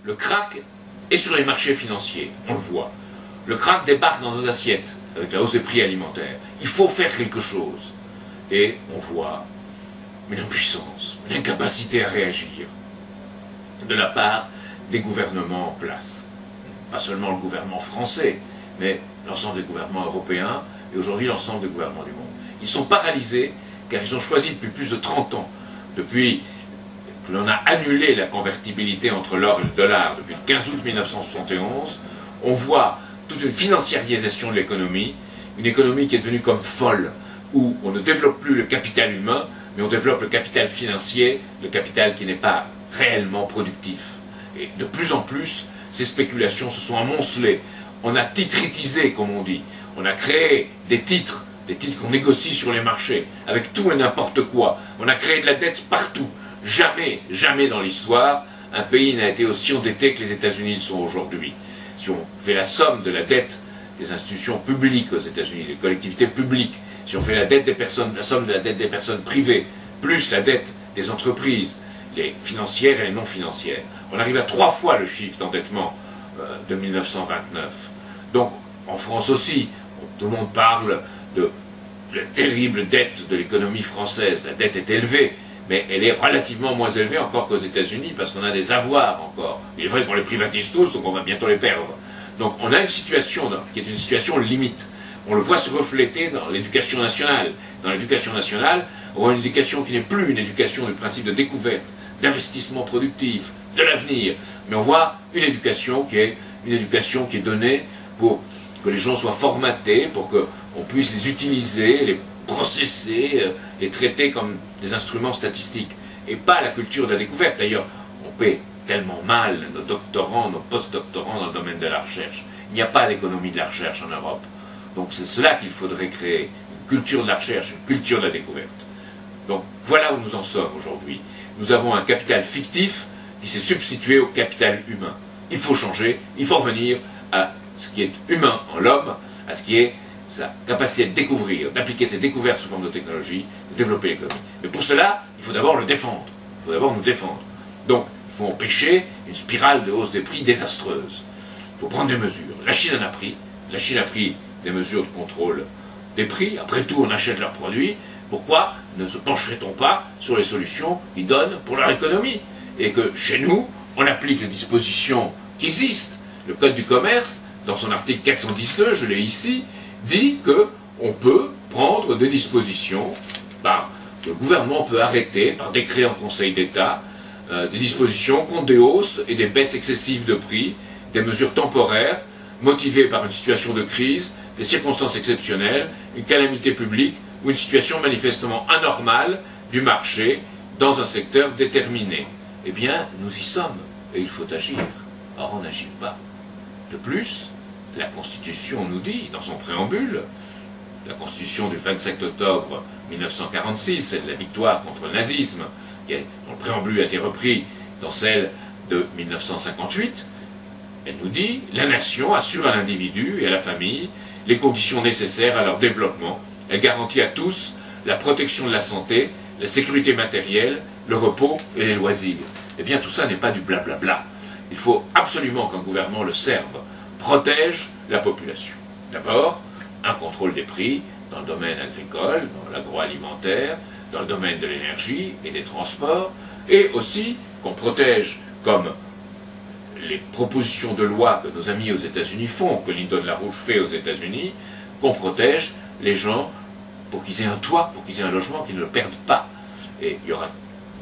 Le krach est sur les marchés financiers, on le voit. Le krach débarque dans nos assiettes avec la hausse des prix alimentaires. Il faut faire quelque chose. Et on voit une impuissance, une incapacité à réagir de la part des gouvernements en place. Pas seulement le gouvernement français, mais l'ensemble des gouvernements européens et aujourd'hui l'ensemble des gouvernements du monde. Ils sont paralysés car ils ont choisi depuis plus de 30 ans, depuis que l'on a annulé la convertibilité entre l'or et le dollar depuis le 15 août 1971, on voit toute une financiarisation de l'économie, une économie qui est devenue comme folle, où on ne développe plus le capital humain, mais on développe le capital financier, le capital qui n'est pas réellement productif. Et de plus en plus, ces spéculations se sont amoncelées. On a titritisé, comme on dit. On a créé des titres qu'on négocie sur les marchés, avec tout et n'importe quoi. On a créé de la dette partout. Jamais, jamais dans l'histoire, un pays n'a été aussi endetté que les États-Unis le sont aujourd'hui. Si on fait la somme de la dette des institutions publiques aux États-Unis, des collectivités publiques, si on fait la dette des personnes, la somme de la dette des personnes privées, plus la dette des entreprises, les financières et les non financières, on arrive à 3 fois le chiffre d'endettement de 1929. Donc, en France aussi, tout le monde parle de la terrible dette de l'économie française. La dette est élevée, mais elle est relativement moins élevée encore qu'aux États-Unis, parce qu'on a des avoirs encore. Il est vrai qu'on les privatise tous, donc on va bientôt les perdre. Donc on a une situation qui est une situation limite. On le voit se refléter dans l'éducation nationale. Dans l'éducation nationale, on voit une éducation qui n'est plus une éducation du principe de découverte, d'investissement productif, de l'avenir, mais on voit une éducation qui est donnée pour que les gens soient formatés, pour qu'on puisse les utiliser, les processer, les traiter comme des instruments statistiques, et pas la culture de la découverte. D'ailleurs, on paie tellement mal nos doctorants, nos post-doctorants dans le domaine de la recherche. Il n'y a pas d'économie de la recherche en Europe. Donc c'est cela qu'il faudrait créer, une culture de la recherche, une culture de la découverte. Donc voilà où nous en sommes aujourd'hui. Nous avons un capital fictif qui s'est substitué au capital humain. Il faut changer, il faut revenir à ce qui est humain en l'homme, à ce qui est sa capacité de découvrir, d'appliquer ses découvertes sous forme de technologie, de développer l'économie. Mais pour cela, il faut d'abord le défendre. Il faut d'abord nous défendre. Donc, il faut empêcher une spirale de hausse des prix désastreuse. Il faut prendre des mesures. La Chine en a pris. La Chine a pris des mesures de contrôle des prix. Après tout, on achète leurs produits. Pourquoi ne se pencherait-on pas sur les solutions qu'ils donnent pour leur économie? Et que chez nous, on applique les dispositions qui existent. Le Code du commerce, dans son article 412, je l'ai ici, dit qu'on peut prendre des dispositions, que le gouvernement peut arrêter par décret en Conseil d'État, des dispositions contre des hausses et des baisses excessives de prix, des mesures temporaires, motivées par une situation de crise, des circonstances exceptionnelles, une calamité publique ou une situation manifestement anormale du marché dans un secteur déterminé. Eh bien, nous y sommes, et il faut agir. Or, on n'agit pas. De plus, la Constitution nous dit, dans son préambule, la Constitution du 27 octobre 1946, celle de la victoire contre le nazisme, dont le préambule a été repris dans celle de 1958, elle nous dit « La nation assure à l'individu et à la famille les conditions nécessaires à leur développement. Elle garantit à tous la protection de la santé, la sécurité matérielle, le repos et les loisirs. » Eh bien, tout ça n'est pas du blablabla. Il faut absolument qu'un gouvernement le serve, protège la population. D'abord, un contrôle des prix dans le domaine agricole, dans l'agroalimentaire, dans le domaine de l'énergie et des transports, et aussi qu'on protège, comme les propositions de loi que nos amis aux États-Unis font, que Lyndon LaRouche fait aux États-Unis, qu'on protège les gens pour qu'ils aient un toit, pour qu'ils aient un logement, qu'ils ne le perdent pas. Et il va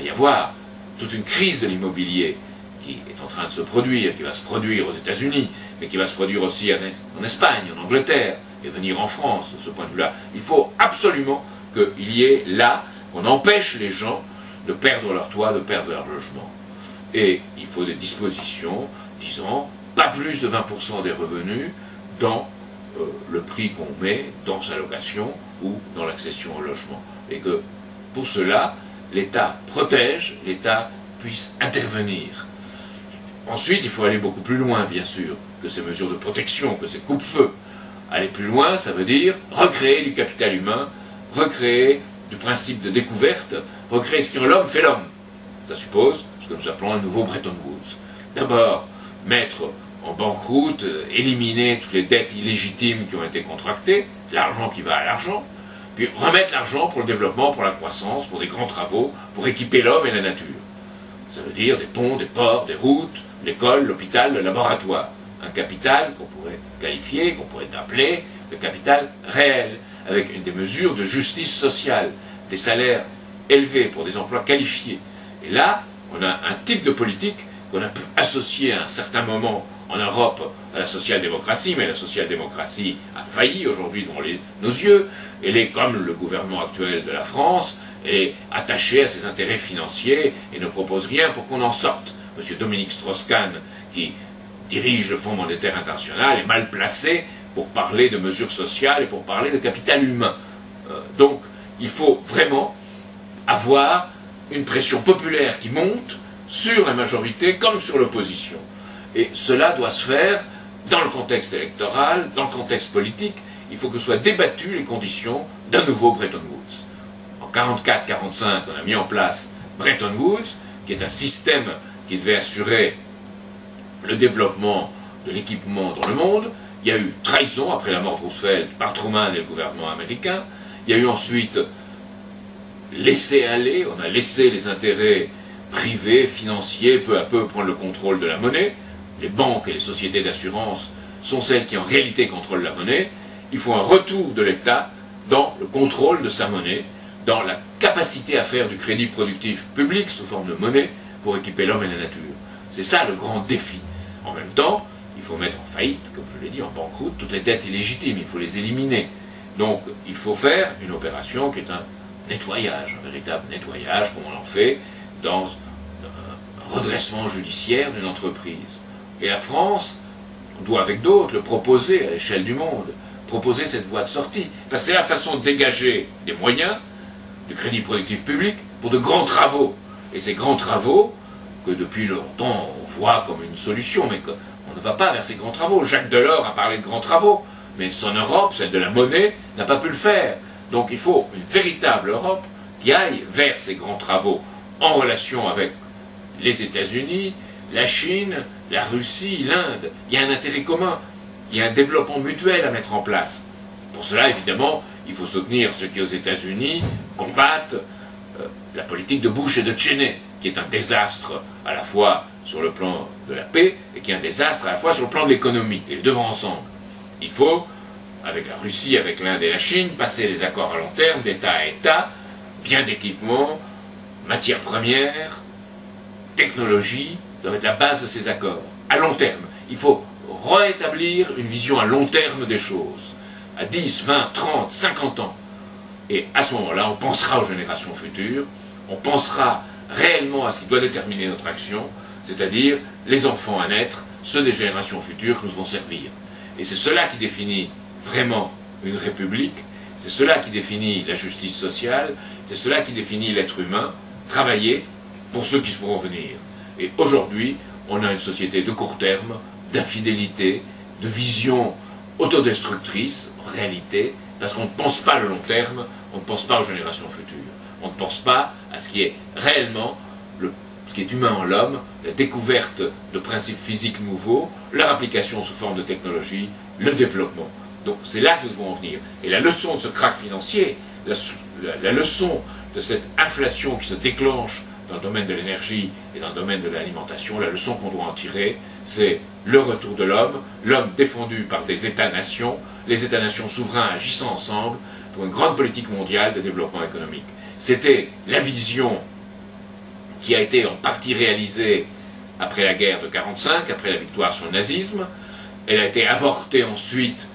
y avoir toute une crise de l'immobilier qui est en train de se produire, qui va se produire aux États-Unis, mais qui va se produire aussi en Espagne, en Angleterre, et venir en France, de ce point de vue-là. Il faut absolument qu'il y ait là, qu'on empêche les gens de perdre leur toit, de perdre leur logement. Et il faut des dispositions disant pas plus de 20% des revenus dans le prix qu'on met dans sa location ou dans l'accession au logement. Et que pour cela, l'État protège, l'État puisse intervenir. Ensuite, il faut aller beaucoup plus loin, bien sûr, que ces mesures de protection, que ces coupe-feux. Aller plus loin, ça veut dire recréer du capital humain, recréer du principe de découverte, recréer ce que l'homme fait l'homme. Ça suppose ce que nous appelons un nouveau Bretton Woods. d'abord mettre en banqueroute, éliminer toutes les dettes illégitimes qui ont été contractées, l'argent qui va à l'argent, puis remettre l'argent pour le développement, pour la croissance, pour des grands travaux, pour équiper l'homme et la nature. Ça veut dire des ponts, des ports, des routes, l'école, l'hôpital, le laboratoire. Un capital qu'on pourrait qualifier, qu'on pourrait appeler le capital réel, avec des mesures de justice sociale, des salaires élevés pour des emplois qualifiés. Et là, on a un type de politique qu'on a pu associer à un certain moment en Europe à la social-démocratie, mais la social-démocratie a failli aujourd'hui devant nos yeux. Elle est, comme le gouvernement actuel de la France, elle est attachée à ses intérêts financiers et ne propose rien pour qu'on en sorte. M. Dominique Strauss-Kahn, qui dirige le Fonds monétaire international, est mal placé pour parler de mesures sociales et pour parler de capital humain. Donc, il faut vraiment avoir une pression populaire qui monte sur la majorité comme sur l'opposition. Et cela doit se faire dans le contexte électoral, dans le contexte politique. Il faut que soient débattues les conditions d'un nouveau Bretton Woods. En 1944-1945, on a mis en place Bretton Woods, qui est un système qui devait assurer le développement de l'équipement dans le monde. Il y a eu trahison après la mort de Roosevelt par Truman et le gouvernement américain. Il y a eu ensuite laisser aller, on a laissé les intérêts privés, financiers, peu à peu prendre le contrôle de la monnaie. Les banques et les sociétés d'assurance sont celles qui en réalité contrôlent la monnaie. Il faut un retour de l'État dans le contrôle de sa monnaie, dans la capacité à faire du crédit productif public sous forme de monnaie pour équiper l'homme et la nature. C'est ça le grand défi. En même temps, il faut mettre en faillite, comme je l'ai dit, en banqueroute, toutes les dettes illégitimes, il faut les éliminer. Donc il faut faire une opération qui est un nettoyage, un véritable nettoyage, comme on en fait dans un redressement judiciaire d'une entreprise. Et la France doit, avec d'autres, le proposer à l'échelle du monde, proposer cette voie de sortie. Parce que c'est la façon de dégager des moyens de crédit productif public pour de grands travaux. Et ces grands travaux, que depuis longtemps on voit comme une solution, mais qu'on ne va pas vers ces grands travaux. Jacques Delors a parlé de grands travaux, mais son Europe, celle de la monnaie, n'a pas pu le faire. Donc il faut une véritable Europe qui aille vers ces grands travaux en relation avec les États-Unis, la Chine, la Russie, l'Inde. Il y a un intérêt commun, il y a un développement mutuel à mettre en place. Pour cela, évidemment, il faut soutenir ceux qui, aux États-Unis, combattent la politique de Bush et de Cheney, qui est un désastre à la fois sur le plan de la paix et qui est un désastre à la fois sur le plan de l'économie. Et les deux vont ensemble. Il faut, avec la Russie, avec l'Inde et la Chine, passer des accords à long terme, d'État à État, bien d'équipement, matières premières, technologie, doivent être la base de ces accords. À long terme, il faut rétablir une vision à long terme des choses, à 10, 20, 30, 50 ans. Et à ce moment-là, on pensera aux générations futures, on pensera réellement à ce qui doit déterminer notre action, c'est-à-dire les enfants à naître, ceux des générations futures que nous devons servir. Et c'est cela qui définit vraiment une république, c'est cela qui définit la justice sociale, c'est cela qui définit l'être humain, travailler pour ceux qui pourront venir. Et aujourd'hui, on a une société de court terme, d'infidélité, de vision autodestructrice, en réalité, parce qu'on ne pense pas le long terme, on ne pense pas aux générations futures. On ne pense pas à ce qui est réellement, ce qui est humain en l'homme, la découverte de principes physiques nouveaux, leur application sous forme de technologie, le développement. Donc c'est là que nous devons en venir. Et la leçon de ce krach financier, la leçon de cette inflation qui se déclenche dans le domaine de l'énergie et dans le domaine de l'alimentation, la leçon qu'on doit en tirer, c'est le retour de l'homme défendu par des États-nations, les États-nations souverains agissant ensemble pour une grande politique mondiale de développement économique. C'était la vision qui a été en partie réalisée après la guerre de 1945, après la victoire sur le nazisme. Elle a été avortée ensuite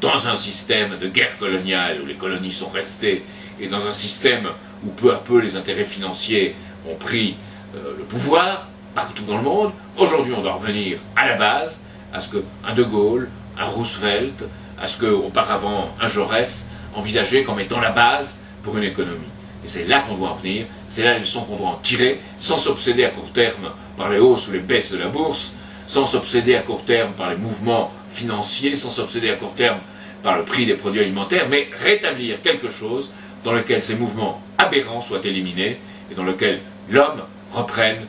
dans un système de guerre coloniale où les colonies sont restées et dans un système où peu à peu les intérêts financiers ont pris le pouvoir partout dans le monde. Aujourd'hui, on doit revenir à la base, à ce qu'un De Gaulle, un Roosevelt, à ce qu'auparavant un Jaurès envisageait comme étant la base pour une économie. Et c'est là qu'on doit en venir, c'est là les leçons qu'on doit en tirer, sans s'obséder à court terme par les hausses ou les baisses de la bourse, sans s'obséder à court terme par les mouvements financiers, sans s'obséder à court terme par le prix des produits alimentaires, mais rétablir quelque chose dans lequel ces mouvements aberrants soient éliminés et dans lequel l'homme reprenne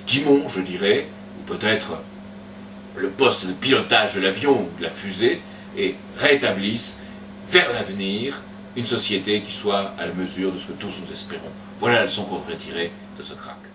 timon, je dirais, ou peut-être le poste de pilotage de l'avion ou de la fusée, et rétablissent vers l'avenir une société qui soit à la mesure de ce que tous nous espérons. Voilà la leçon qu'on devrait tirer de ce krach.